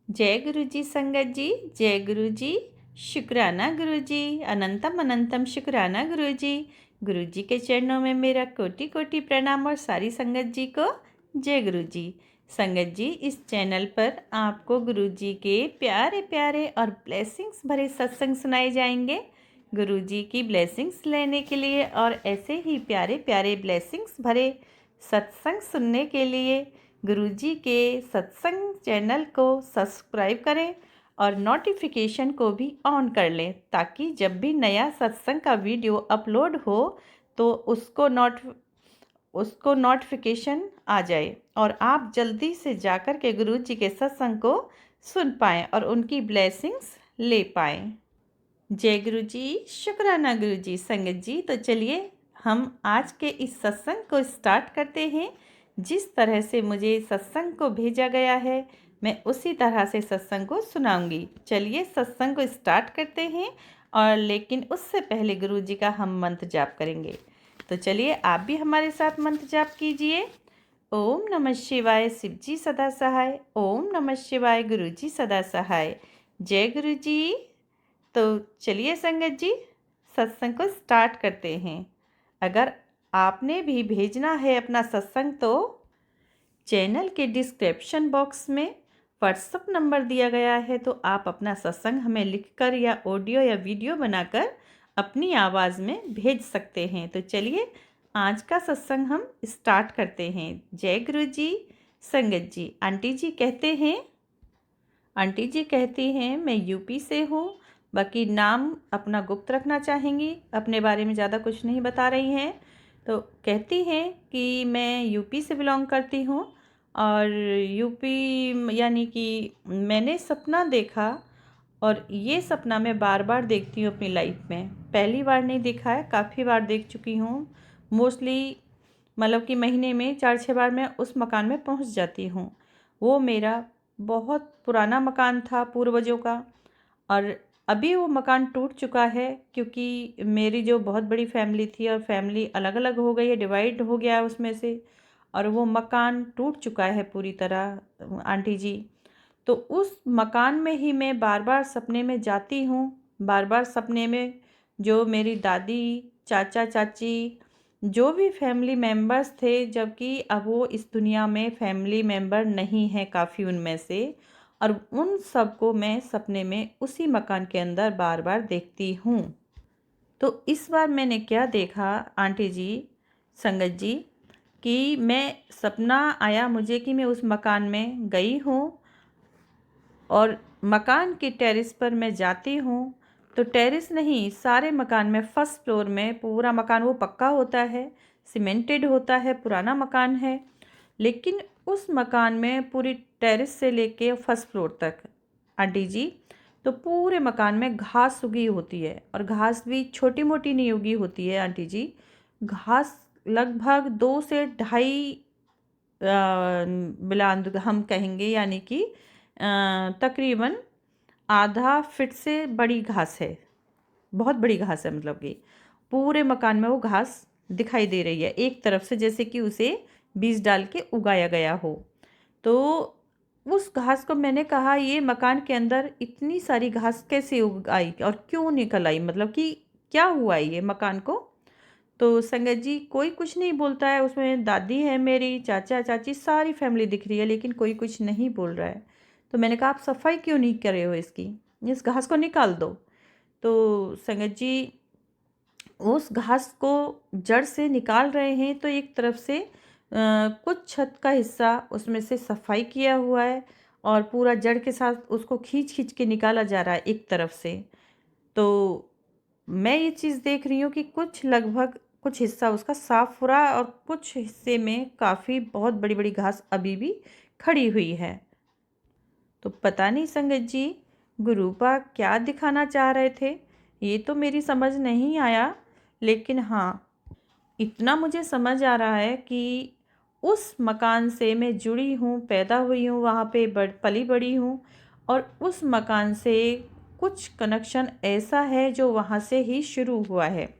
जय गुरु जी संगत जी। जय गुरु जी। शुक्राना गुरु जी। अनंतम अनंतम शुक्राना गुरु जी। गुरु जी के चरणों में मेरा कोटि कोटि प्रणाम और सारी संगत जी को जय गुरु जी। संगत जी, इस चैनल पर आपको गुरु जी के प्यारे प्यारे और ब्लेसिंग्स भरे सत्संग सुनाए जाएंगे। गुरु जी की ब्लेसिंग्स लेने के लिए और ऐसे ही प्यारे प्यारे ब्लेसिंग्स भरे सत्संग सुनने के लिए गुरुजी के सत्संग चैनल को सब्सक्राइब करें और नोटिफिकेशन को भी ऑन कर लें, ताकि जब भी नया सत्संग का वीडियो अपलोड हो तो उसको नोटिफिकेशन आ जाए और आप जल्दी से जाकर के गुरुजी के सत्संग को सुन पाएँ और उनकी ब्लेसिंग्स ले पाएँ। जय गुरु जी। शुक्राना गुरु जी। संगत जी, तो चलिए हम आज के इस सत्संग को स्टार्ट करते हैं। जिस तरह से मुझे सत्संग को भेजा गया है मैं उसी तरह से सत्संग को सुनाऊंगी। चलिए सत्संग को स्टार्ट करते हैं, और लेकिन उससे पहले गुरु जी का हम मंत्र जाप करेंगे। तो चलिए आप भी हमारे साथ मंत्र जाप कीजिए। ओम नमः शिवाय, शिव जी सदा सहाय। ओम नमः शिवाय, गुरु जी सदा सहाय। जय गुरु जी। तो चलिए संगत जी सत्संग को स्टार्ट करते हैं। अगर आपने भी भेजना है अपना सत्संग तो चैनल के डिस्क्रिप्शन बॉक्स में व्हाट्सएप नंबर दिया गया है, तो आप अपना सत्संग हमें लिखकर या ऑडियो या वीडियो बनाकर अपनी आवाज़ में भेज सकते हैं। तो चलिए आज का सत्संग हम स्टार्ट करते हैं। जय गुरु जी। संगत जी, आंटी जी कहती हैं मैं यूपी से हूँ, बाकी नाम अपना गुप्त रखना चाहेंगी, अपने बारे में ज़्यादा कुछ नहीं बता रही हैं। तो कहती हैं कि मैं यूपी से बिलोंग करती हूँ, और यूपी यानी कि मैंने सपना देखा, और ये सपना मैं बार बार देखती हूँ अपनी लाइफ में। पहली बार नहीं देखा है, काफ़ी बार देख चुकी हूँ। मोस्टली मतलब कि महीने में 4-6 बार मैं उस मकान में पहुँच जाती हूँ। वो मेरा बहुत पुराना मकान था पूर्वजों का, और अभी वो मकान टूट चुका है, क्योंकि मेरी जो बहुत बड़ी फैमिली थी और फैमिली अलग अलग हो गई है, डिवाइड हो गया है उसमें से, और वो मकान टूट चुका है पूरी तरह आंटी जी। तो उस मकान में ही मैं बार बार सपने में जाती हूँ। बार बार सपने में जो मेरी दादी, चाचा चाची, जो भी फैमिली मेम्बर्स थे, जबकि अब वो इस दुनिया में फैमिली मेम्बर नहीं है काफ़ी उनमें से, और उन सबको मैं सपने में उसी मकान के अंदर बार बार देखती हूँ। तो इस बार मैंने क्या देखा आंटी जी, संगत जी, कि मैं सपना आया मुझे कि मैं उस मकान में गई हूँ, और मकान की टेरेस पर मैं जाती हूँ। तो टेरेस नहीं, सारे मकान में फर्स्ट फ्लोर में पूरा मकान वो पक्का होता है, सीमेंटेड होता है, पुराना मकान है, लेकिन उस मकान में पूरी टेरेस से लेके फर्स्ट फ्लोर तक आंटी जी, तो पूरे मकान में घास उगी होती है, और घास भी छोटी मोटी नहीं उगी होती है आंटी जी। घास लगभग 2 से ढाई बिलांद हम कहेंगे, यानी कि तकरीबन आधा फीट से बड़ी घास है। बहुत बड़ी घास है, मतलब कि पूरे मकान में वो घास दिखाई दे रही है एक तरफ से, जैसे कि उसे बीज डाल के उगाया गया हो। तो उस घास को मैंने कहा ये मकान के अंदर इतनी सारी घास कैसे उग आई और क्यों निकल आई, मतलब कि क्या हुआ ये मकान को। तो संगत जी कोई कुछ नहीं बोलता है, उसमें दादी है मेरी, चाचा चाची, सारी फैमिली दिख रही है, लेकिन कोई कुछ नहीं बोल रहा है। तो मैंने कहा आप सफाई क्यों नहीं कर रहे हो इसकी, इस घास को निकाल दो। तो संगत जी उस घास को जड़ से निकाल रहे हैं, तो एक तरफ से कुछ छत का हिस्सा उसमें से सफाई किया हुआ है, और पूरा जड़ के साथ उसको खींच खींच के निकाला जा रहा है एक तरफ से। तो मैं ये चीज़ देख रही हूँ कि कुछ लगभग कुछ हिस्सा उसका साफ हो रहा है, और कुछ हिस्से में काफ़ी बहुत बड़ी बड़ी घास अभी भी खड़ी हुई है। तो पता नहीं संगत जी गुरुपा क्या दिखाना चाह रहे थे, ये तो मेरी समझ नहीं आया। लेकिन हाँ, इतना मुझे समझ आ रहा है कि उस मकान से मैं जुड़ी हूँ, पैदा हुई हूँ, वहाँ पे पली बड़ी हूँ, और उस मकान से कुछ कनेक्शन ऐसा है जो वहाँ से ही शुरू हुआ है।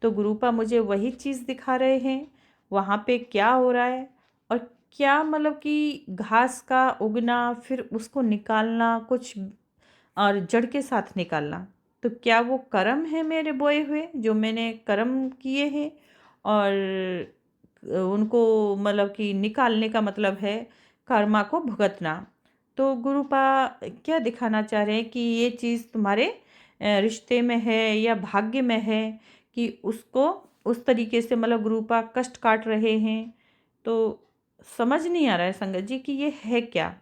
तो गुरुपा मुझे वही चीज़ दिखा रहे हैं, वहाँ पे क्या हो रहा है और क्या मतलब कि घास का उगना, फिर उसको निकालना कुछ और जड़ के साथ निकालना, तो क्या वो कर्म है मेरे बोए हुए जो मैंने कर्म किए हैं? और उनको मतलब कि निकालने का मतलब है कर्मा को भुगतना। तो गुरुपा क्या दिखाना चाह रहे हैं कि ये चीज़ तुम्हारे रिश्ते में है या भाग्य में है कि उसको उस तरीके से मतलब गुरुपा कष्ट काट रहे हैं। तो समझ नहीं आ रहा है संगत जी कि ये है क्या,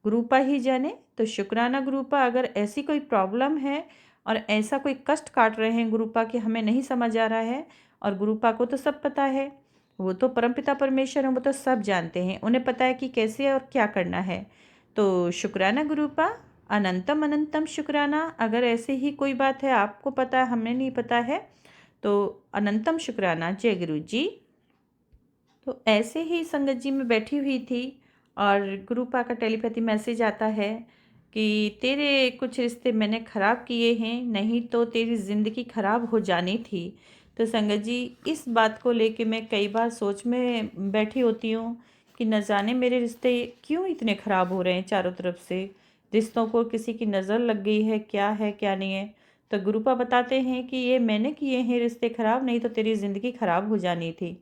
गुरुपा ही जाने। तो शुक्राना गुरुपा, अगर ऐसी कोई प्रॉब्लम है और ऐसा कोई कष्ट काट रहे हैं गुरुपा कि हमें नहीं समझ आ रहा है, और गुरुपा को तो सब पता है, वो तो परमपिता परमेश्वर हैं, वो तो सब जानते हैं, उन्हें पता है कि कैसे और क्या करना है। तो शुक्राना गुरुपा, अनंतम अनंतम शुक्राना। अगर ऐसे ही कोई बात है आपको पता है हमें नहीं पता है, तो अनंतम शुक्राना। जय गुरु जी। तो ऐसे ही संगत जी में बैठी हुई थी और गुरुपा का टेलीपैथी मैसेज आता है कि तेरे कुछ रिश्ते मैंने ख़राब किए हैं, नहीं तो तेरी ज़िंदगी ख़राब हो जानी थी। तो संगत जी, इस बात को लेके मैं कई बार सोच में बैठी होती हूँ कि न जाने मेरे रिश्ते क्यों इतने ख़राब हो रहे हैं चारों तरफ से। रिश्तों को किसी की नज़र लग गई है क्या नहीं है। तो गुरुपा बताते हैं कि ये मैंने किए हैं रिश्ते ख़राब, नहीं तो तेरी ज़िंदगी ख़राब हो जानी थी।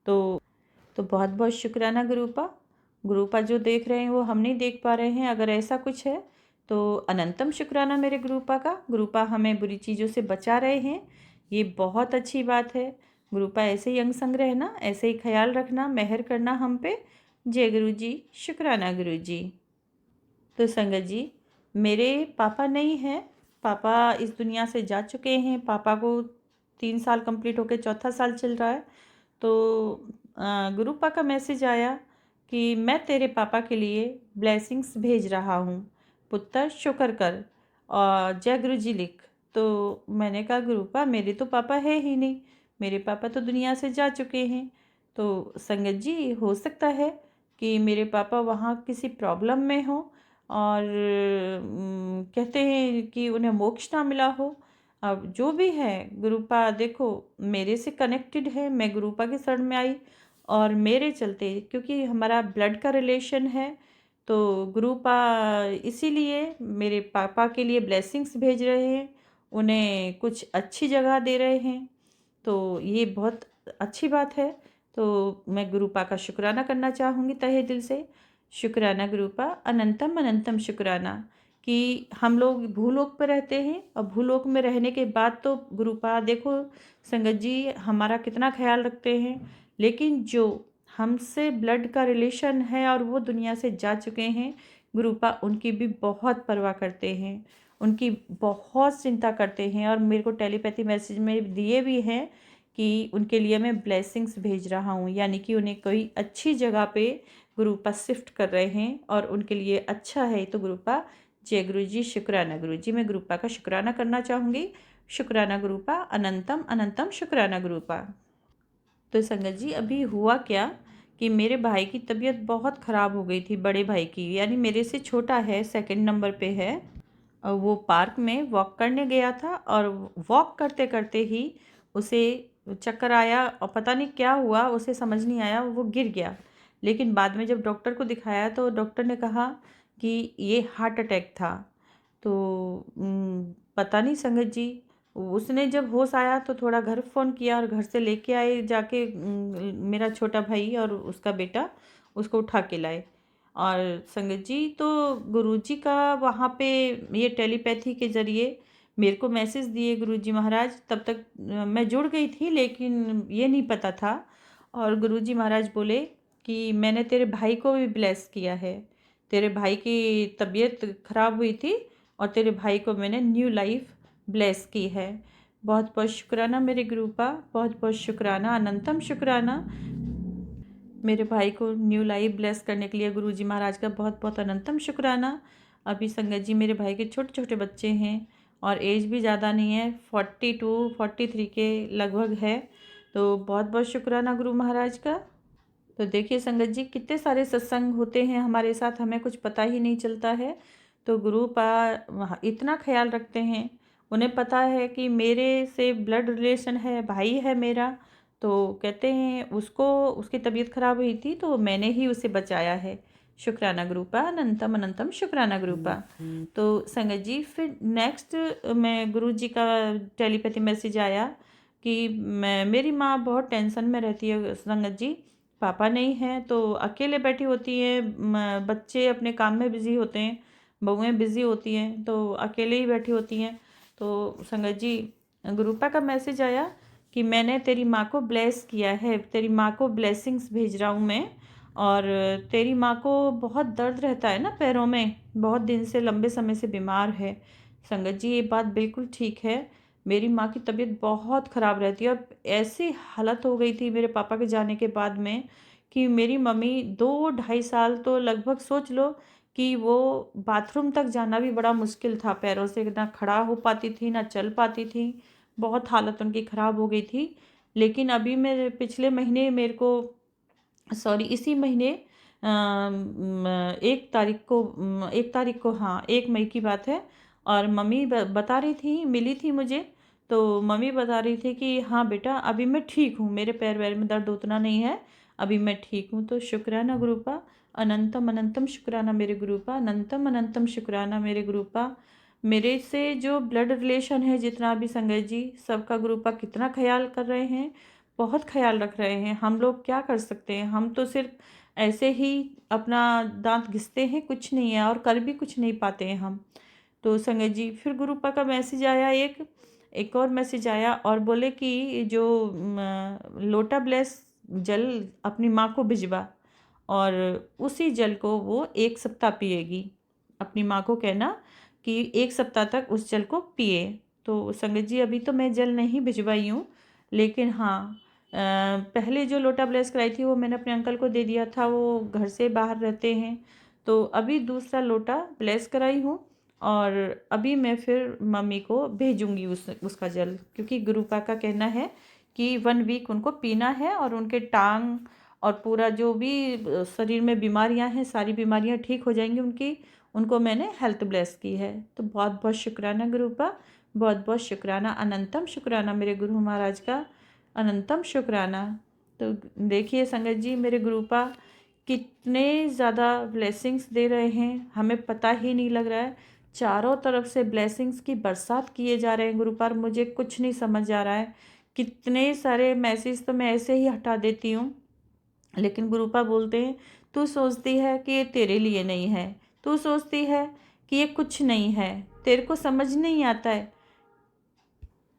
तो बहुत बहुत शुक्राना गुरुपा। गुरुपा जो देख रहे हैं वो हम नहीं देख पा रहे हैं, अगर ऐसा कुछ है तो अनंतम शुक्राना मेरे गुरुपा का। गुरुपा हमें बुरी चीज़ों से बचा रहे हैं, ये बहुत अच्छी बात है। गुरुपा ऐसे ही अंग संग रहना, ऐसे ही ख्याल रखना, मेहर करना हम पे। जय गुरु जी। शुक्राना गुरु जी। तो संगत जी, मेरे पापा नहीं हैं, पापा इस दुनिया से जा चुके हैं। पापा को 3 साल कंप्लीट होकर चौथा साल चल रहा है। तो गुरुपा का मैसेज आया कि मैं तेरे पापा के लिए ब्लेसिंग्स भेज रहा हूँ, पुत्र शुक्र कर और जय गुरु जी लिख। तो मैंने कहा गुरुपा मेरे तो पापा है ही नहीं, मेरे पापा तो दुनिया से जा चुके हैं। तो संगत जी, हो सकता है कि मेरे पापा वहाँ किसी प्रॉब्लम में हो और कहते हैं कि उन्हें मोक्ष ना मिला हो। अब जो भी है गुरुपा देखो मेरे से कनेक्टेड है, मैं गुरुपा के शरण में आई और मेरे चलते क्योंकि हमारा ब्लड का रिलेशन है, तो गुरुपा इसीलिए मेरे पापा के लिए ब्लेसिंग्स भेज रहे हैं, उन्हें कुछ अच्छी जगह दे रहे हैं। तो ये बहुत अच्छी बात है। तो मैं गुरुपा का शुक्राना करना चाहूँगी तहे दिल से। शुक्राना गुरुपा, अनंतम अनंतम शुक्राना कि हम लोग भूलोक पर रहते हैं और भूलोक में रहने के बाद तो गुरुपा देखो संगत जी हमारा कितना ख्याल रखते हैं, लेकिन जो हमसे ब्लड का रिलेशन है और वो दुनिया से जा चुके हैं, गुरुपा उनकी भी बहुत परवाह करते हैं, उनकी बहुत चिंता करते हैं और मेरे को टेलीपैथी मैसेज में दिए भी हैं कि उनके लिए मैं ब्लेसिंग्स भेज रहा हूँ, यानी कि उन्हें कोई अच्छी जगह पे गुरुपा शिफ्ट कर रहे हैं और उनके लिए अच्छा है। तो गुरुपा, जय गुरु जी। शुक्राना गुरु जी। मैं गुरुपा का शुक्राना करना चाहूँगी। शुक्राना गुरुपा, अनंतम अनंतम शुक्राना गुरुपा। तो संगत जी, अभी हुआ क्या कि मेरे भाई की तबीयत बहुत ख़राब हो गई थी, बड़े भाई की, यानी मेरे से छोटा है, सेकंड नंबर पे है। और वो पार्क में वॉक करने गया था और वॉक करते करते ही उसे चक्कर आया और पता नहीं क्या हुआ, उसे समझ नहीं आया, वो गिर गया। लेकिन बाद में जब डॉक्टर को दिखाया तो डॉक्टर ने कहा कि ये हार्ट अटैक था। तो पता नहीं संगत जी, उसने जब होश आया तो थोड़ा घर फ़ोन किया और घर से लेके आए जाके, मेरा छोटा भाई और उसका बेटा उसको उठा के लाए। और संगत जी, तो गुरुजी का वहाँ पे ये टेलीपैथी के ज़रिए मेरे को मैसेज दिए गुरुजी महाराज। तब तक मैं जुड़ गई थी लेकिन ये नहीं पता था। और गुरुजी महाराज बोले कि मैंने तेरे भाई को भी ब्लेस किया है, तेरे भाई की तबीयत ख़राब हुई थी और तेरे भाई को मैंने न्यू लाइफ ब्लेस की है। बहुत बहुत शुक्राना मेरे गुरुपा, बहुत बहुत शुक्राना, अनंतम शुक्राना। मेरे भाई को न्यू लाइफ ब्लेस करने के लिए गुरुजी महाराज का बहुत बहुत अनंतम शुक्राना। अभी संगत जी मेरे भाई के छोटे छोटे बच्चे हैं और एज भी ज़्यादा नहीं है, 42-43 के लगभग है। तो बहुत बहुत शुक्राना गुरु महाराज का। तो देखिए संगत जी, कितने सारे सत्संग होते हैं हमारे साथ, हमें कुछ पता ही नहीं चलता है। तो गुरु इतना ख्याल रखते हैं, उन्हें पता है कि मेरे से ब्लड रिलेशन है, भाई है मेरा। तो कहते हैं उसको उसकी तबीयत ख़राब हुई थी तो मैंने ही उसे बचाया है। शुक्राना गुरुपा, अनंतम अनंतम शुक्राना गुरुपा। तो संगत जी फिर नेक्स्ट मैं गुरु जी का टेलीपैथी मैसेज आया कि मेरी माँ बहुत टेंशन में रहती है संगत जी। पापा नहीं हैं तो अकेले बैठी होती है, बच्चे अपने काम में बिज़ी होते हैं, बहुएं बिज़ी होती हैं तो अकेले ही बैठी होती हैं। तो संगत जी गुरुपा का मैसेज आया कि मैंने तेरी माँ को ब्लेस किया है, तेरी माँ को ब्लेसिंग्स भेज रहा हूँ मैं। और तेरी माँ को बहुत दर्द रहता है ना पैरों में, बहुत दिन से लंबे समय से बीमार है। संगत जी ये बात बिल्कुल ठीक है, मेरी माँ की तबीयत बहुत ख़राब रहती है और ऐसी हालत हो गई थी मेरे पापा के जाने के बाद में कि मेरी मम्मी 2 ढाई साल तो लगभग सोच लो कि वो बाथरूम तक जाना भी बड़ा मुश्किल था, पैरों से ना खड़ा हो पाती थी ना चल पाती थी, बहुत हालत उनकी ख़राब हो गई थी। लेकिन अभी मेरे पिछले महीने मेरे को सॉरी इसी महीने 1 तारीख को, हाँ 1 मई की बात है। और मम्मी बता रही थी, मिली थी मुझे, तो मम्मी बता रही थी कि हाँ बेटा अभी मैं ठीक हूँ, मेरे पैर वैर में दर्द उतना नहीं है, अभी मैं ठीक हूँ। तो शुक्राना गुरुपा, अनंतम अनंतम शुक्राना मेरे गुरुपा, अनंतम अनंतम शुक्राना मेरे गुरुपा। मेरे से जो ब्लड रिलेशन है जितना भी संगत जी, सबका गुरुपा कितना ख्याल कर रहे हैं, बहुत ख्याल रख रहे हैं। हम लोग क्या कर सकते हैं, हम तो सिर्फ ऐसे ही अपना दांत घिसते हैं, कुछ नहीं है और कर भी कुछ नहीं पाते हैं हम। तो संगत जी फिर गुरुपा का मैसेज आया, एक और मैसेज आया और बोले कि जो लोटा ब्लेस जल अपनी माँ को भिजवा और उसी जल को वो 1 सप्ताह पिएगी। अपनी माँ को कहना कि 1 सप्ताह तक उस जल को पिए। तो संगत जी अभी तो मैं जल नहीं भिजवाई हूँ, लेकिन हाँ पहले जो लोटा ब्लेस कराई थी वो मैंने अपने अंकल को दे दिया था, वो घर से बाहर रहते हैं। तो अभी दूसरा लोटा ब्लेस कराई हूँ और अभी मैं फिर मम्मी को भेजूंगी उसका जल, क्योंकि गुरुपा का कहना है कि 1 वीक उनको पीना है और उनके टांग और पूरा जो भी शरीर में बीमारियां हैं सारी बीमारियां ठीक हो जाएंगी उनकी। उनको मैंने हेल्थ ब्लेस की है। तो बहुत बहुत शुक्राना गुरुपा, बहुत बहुत शुक्राना, अनंतम शुक्राना मेरे गुरु महाराज का, अनंतम शुक्राना। तो देखिए संगत जी मेरे गुरुपा कितने ज़्यादा ब्लेसिंग्स दे रहे हैं, हमें पता ही नहीं लग रहा है। चारों तरफ से ब्लेसिंग्स की बरसात किए जा रहे हैं गुरुपा, मुझे कुछ नहीं समझ आ रहा है। कितने सारे मैसेज तो मैं ऐसे ही हटा देती हूँ, लेकिन गुरुपा बोलते हैं तू सोचती है कि ये तेरे लिए नहीं है, तू सोचती है कि ये कुछ नहीं है, तेरे को समझ नहीं आता है।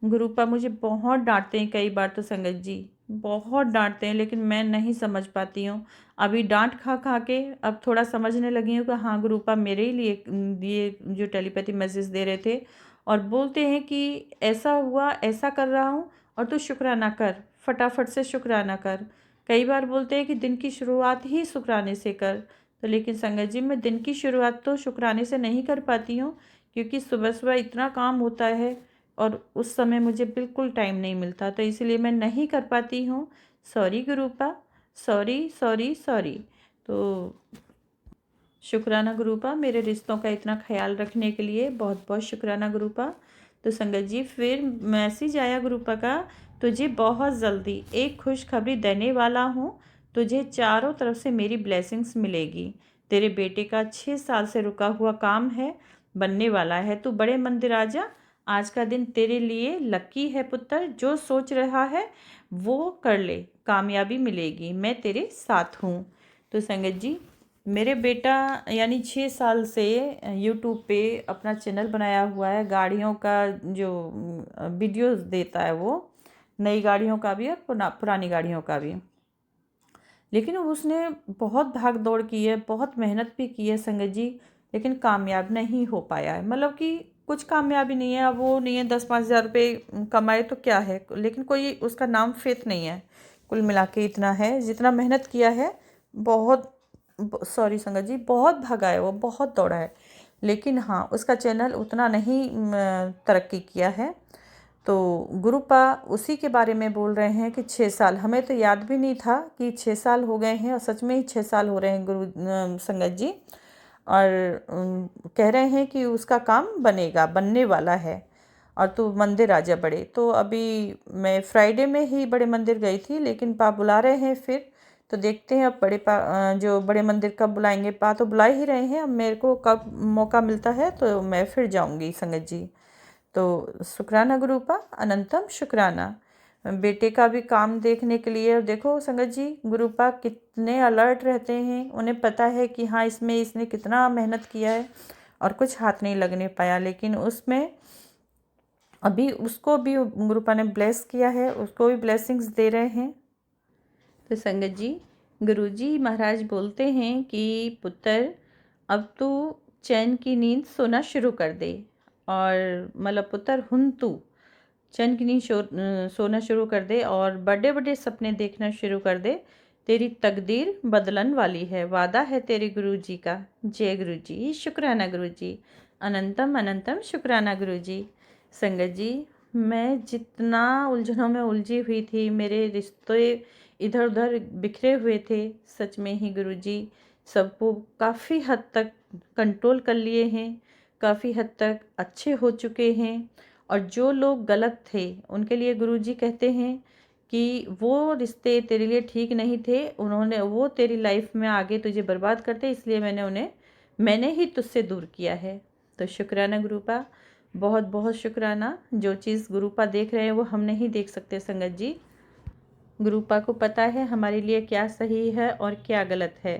गुरुपा मुझे बहुत डांटते हैं कई बार तो संगत जी, बहुत डांटते हैं, लेकिन मैं नहीं समझ पाती हूँ। अभी डांट खा खा के अब थोड़ा समझने लगी हूँ कि हाँ गुरुपा मेरे ही लिए ये जो टेलीपैथी मैसेज दे रहे थे और बोलते हैं कि ऐसा हुआ, ऐसा कर रहा हूँ और तू शुक्राना कर, फटाफट से शुक्राना कर। कई बार बोलते हैं कि दिन की शुरुआत ही शुक्राने से कर। तो लेकिन संगत जी मैं दिन की शुरुआत तो शुक्राने से नहीं कर पाती हूँ, क्योंकि सुबह सुबह इतना काम होता है और उस समय मुझे बिल्कुल टाइम नहीं मिलता, तो इसलिए मैं नहीं कर पाती हूँ। Sorry गुरुपा, sorry sorry sorry. तो शुक्राना गुरुपा मेरे रिश्तों का इतना ख्याल रखने के लिए, बहुत बहुत शुक्राना गुरुपा। तो संगत जी फिर मैसेज आया गुरुपा का, तुझे बहुत जल्दी एक खुशखबरी देने वाला हूँ, तुझे चारों तरफ से मेरी ब्लेसिंग्स मिलेगी। तेरे बेटे का 6 साल से रुका हुआ काम है, बनने वाला है, तू बड़े मंदिर आ जा। आज का दिन तेरे लिए लकी है पुत्र, जो सोच रहा है वो कर ले, कामयाबी मिलेगी, मैं तेरे साथ हूँ। तो संगत जी मेरे बेटा यानी 6 साल से यूट्यूब पे अपना चैनल बनाया हुआ है, गाड़ियों का जो वीडियोस देता है, वो नई गाड़ियों का भी और पुरानी गाड़ियों का भी। लेकिन उसने बहुत भाग दौड़ की है, बहुत मेहनत भी की है संगत जी, लेकिन कामयाब नहीं हो पाया है। मतलब कि कुछ कामयाबी नहीं है। अब वो नहीं है 10-5 हज़ार रुपये कमाए तो क्या है, लेकिन कोई उसका नाम फेथ नहीं है। कुल मिला के इतना है, जितना मेहनत किया है, बहुत सॉरी संगत जी, बहुत भागा है वो, बहुत दौड़ा है, लेकिन हाँ उसका चैनल उतना नहीं तरक्की किया है। तो गुरुपा उसी के बारे में बोल रहे हैं कि 6 साल, हमें तो याद भी नहीं था कि 6 साल हो गए हैं, और सच में ही 6 साल हो रहे हैं संगत जी। और कह रहे हैं कि उसका काम बनेगा, बनने वाला है। और तू मंदिर आ जा बड़े। तो अभी मैं फ्राइडे में ही बड़े मंदिर गई थी, लेकिन पा बुला रहे हैं फिर, तो देखते हैं अब जो बड़े मंदिर कब बुलाएंगे। पा तो बुला ही रहे हैं, अब मेरे को कब मौका मिलता है तो मैं फिर जाऊंगी संगत जी। तो शुक्राना गुरुपा, अनंतम शुक्राना बेटे का भी काम देखने के लिए। और देखो संगत जी, गुरुपा कितने अलर्ट रहते हैं, उन्हें पता है कि हाँ इसमें इसने कितना मेहनत किया है और कुछ हाथ नहीं लगने पाया, लेकिन उसमें अभी उसको भी गुरुपा ने ब्लेस किया है, उसको भी ब्लेसिंग्स दे रहे हैं। तो संगत जी, गुरुजी महाराज बोलते हैं कि पुत्र अब तू चैन की नींद सोना शुरू कर दे। और मतलब पुत्र हुन तू चैन की नींद सोना शुरू कर दे और बड़े बड़े सपने देखना शुरू कर दे। तेरी तकदीर बदलन वाली है, वादा है तेरे गुरुजी का। जय गुरुजी, शुक्राना गुरुजी, अनंतम अनंतम शुक्राना गुरुजी। संगत जी, मैं जितना उलझनों में उलझी हुई थी, मेरे रिश्ते इधर उधर बिखरे हुए थे, सच में ही गुरुजी सबको काफ़ी हद तक कंट्रोल कर लिए हैं, काफ़ी हद तक अच्छे हो चुके हैं। और जो लोग गलत थे उनके लिए गुरुजी कहते हैं कि वो रिश्ते तेरे लिए ठीक नहीं थे, वो तेरी लाइफ में आगे तुझे बर्बाद करते, इसलिए मैंने ही तुझसे दूर किया है। तो शुक्राना गुरुपा, बहुत बहुत शुक्राना। जो चीज़ गुरुपा देख रहे हैं वो हम नहीं देख सकते संगत जी। गुरुपा को पता है हमारे लिए क्या सही है और क्या गलत है।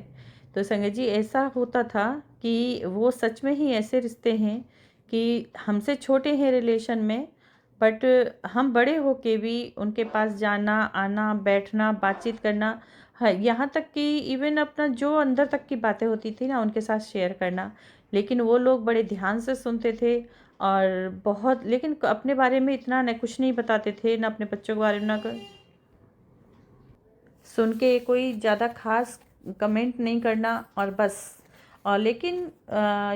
तो संगत जी, ऐसा होता था कि वो सच में ही ऐसे रिश्ते हैं कि हमसे छोटे हैं रिलेशन में, बट हम बड़े होके भी उनके पास जाना आना बैठना बातचीत करना, हाँ यहाँ तक कि इवन अपना जो अंदर तक की बातें होती थी ना उनके साथ शेयर करना। लेकिन वो लोग बड़े ध्यान से सुनते थे और बहुत, लेकिन अपने बारे में इतना न कुछ नहीं बताते थे, ना अपने बच्चों के बारे में, ना सुन के कोई ज़्यादा खास कमेंट नहीं करना और बस। और लेकिन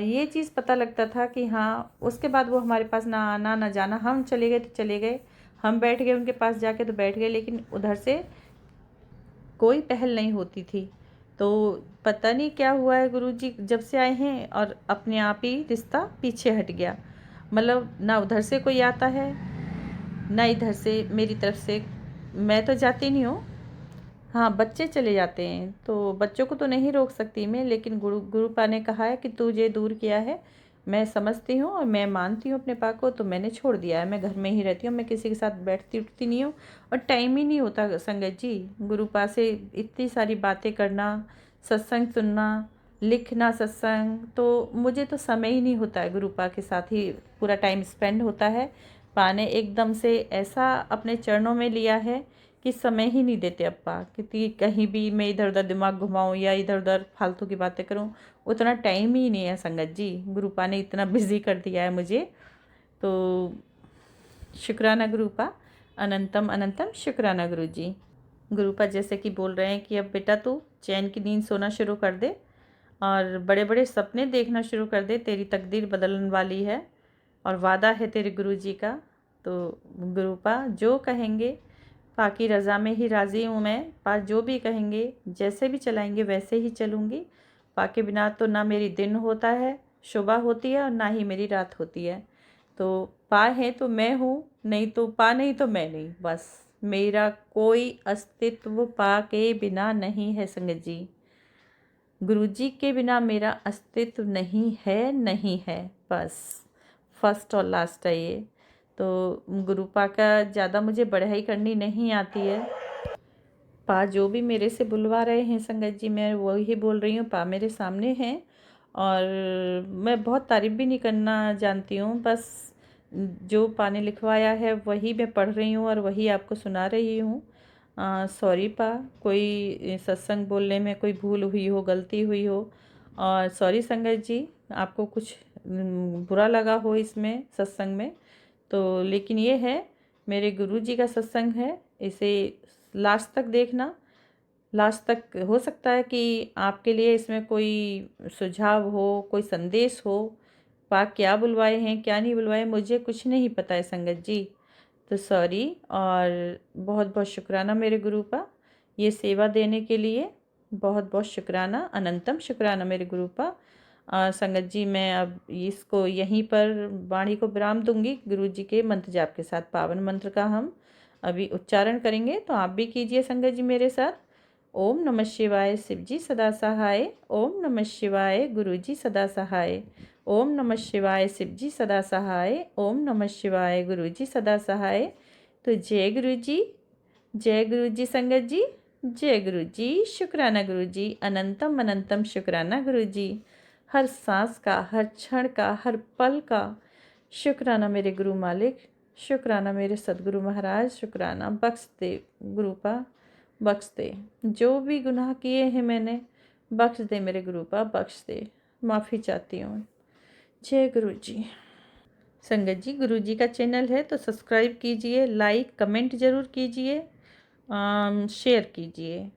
ये चीज़ पता लगता था कि हाँ उसके बाद वो हमारे पास ना आना ना जाना, हम चले गए तो चले गए, हम बैठ गए उनके पास जाके तो बैठ गए, लेकिन उधर से कोई पहल नहीं होती थी। तो पता नहीं क्या हुआ है गुरुजी जब से आए हैं और अपने आप ही रिश्ता पीछे हट गया। मतलब ना उधर से कोई आता है ना इधर से मेरी तरफ से। मैं तो जाती नहीं हूँ, हाँ बच्चे चले जाते हैं तो बच्चों को तो नहीं रोक सकती मैं, लेकिन गुरुपा ने कहा है कि तुझे दूर किया है, मैं समझती हूँ और मैं मानती हूँ अपने पा को, तो मैंने छोड़ दिया है। मैं घर में ही रहती हूँ, मैं किसी के साथ बैठती उठती नहीं हूँ और टाइम ही नहीं होता संगत जी गुरुपा से इतनी सारी बातें करना, सत्संग सुनना, लिखना सत्संग, तो मुझे तो समय ही नहीं होता है। गुरुपा के साथ ही पूरा टाइम स्पेंड होता है। पा ने एकदम से ऐसा अपने चरणों में लिया है कि समय ही नहीं देते अप्पा, क्योंकि कहीं भी मैं इधर उधर दिमाग घुमाऊँ या इधर उधर फालतू की बातें करूँ, उतना टाइम ही नहीं है संगत जी। गुरुपा ने इतना बिजी कर दिया है मुझे। तो शुक्राना गुरुपा, अनंतम अनंतम शुक्राना गुरु जी। गुरुपा जैसे कि बोल रहे हैं कि अब बेटा तू चैन की नींद सोना शुरू कर दे और बड़े बड़े सपने देखना शुरू कर दे, तेरी तकदीर बदलने वाली है और वादा है तेरे गुरु जी का। तो गुरुपा जो कहेंगे पा की रज़ा में ही राज़ी हूँ मैं। पा जो भी कहेंगे जैसे भी चलाएंगे वैसे ही चलूँगी। पा के बिना तो ना मेरी दिन होता है, सुबह होती है, और ना ही मेरी रात होती है। तो पा है तो मैं हूँ, नहीं तो पा नहीं तो मैं नहीं, बस मेरा कोई अस्तित्व पा के बिना नहीं है संगत जी। गुरुजी के बिना मेरा अस्तित्व नहीं है, नहीं है, बस फर्स्ट और लास्ट है ये। तो गुरुपा का ज़्यादा मुझे बढ़ाई करनी नहीं आती है। पा जो भी मेरे से बुलवा रहे हैं संगत जी, मैं वही बोल रही हूँ। पा मेरे सामने हैं और मैं बहुत तारीफ़ भी नहीं करना जानती हूँ, बस जो पा ने लिखवाया है वही मैं पढ़ रही हूँ और वही आपको सुना रही हूँ। सॉरी पा, कोई सत्संग बोलने में कोई भूल हुई हो, गलती हुई हो, और सॉरी संगत जी आपको कुछ बुरा लगा हो इसमें सत्संग में। तो लेकिन ये है मेरे गुरु जी का सत्संग है, इसे लास्ट तक देखना। लास्ट तक हो सकता है कि आपके लिए इसमें कोई सुझाव हो, कोई संदेश हो। पा क्या बुलवाए हैं क्या नहीं बुलवाए मुझे कुछ नहीं पता है संगत जी। तो सॉरी, और बहुत बहुत शुक्राना मेरे गुरु का ये सेवा देने के लिए, बहुत बहुत शुक्राना, अनंतम शुक्राना मेरे गुरु का। संगत जी मैं अब इसको यहीं पर वाणी को विराम दूंगी। गुरु जी के मंत्र जाप के साथ पावन मंत्र का हम अभी उच्चारण करेंगे, तो आप भी कीजिए संगत जी मेरे साथ। ओम नमः शिवाय शिव जी सदा सहाय, ओम नमः शिवाय गुरु जी सदा सहाय, ओम नमः शिवाय शिव जी सदा सहाय, ओम नमः शिवाय गुरु जी सदा सहाय। तो जय गुरु जी, जय गुरु जी संगत जी, जय गुरु जी, शुक्राना गुरु जी, अनंतम अनंतम शुक्राना गुरु जी। हर सांस का, हर क्षण का, हर पल का शुक्राना मेरे गुरु मालिक, शुक्राना मेरे सदगुरु महाराज, शुक्राना बख्श दे गुरु पा, बख्श दे। जो भी गुनाह किए हैं मैंने, बख्श दे मेरे गुरु पा, बख्श दे। माफ़ी चाहती हूँ। जय गुरु जी। संगत जी गुरु जी का चैनल है तो सब्सक्राइब कीजिए, लाइक कमेंट ज़रूर कीजिए, शेयर कीजिए।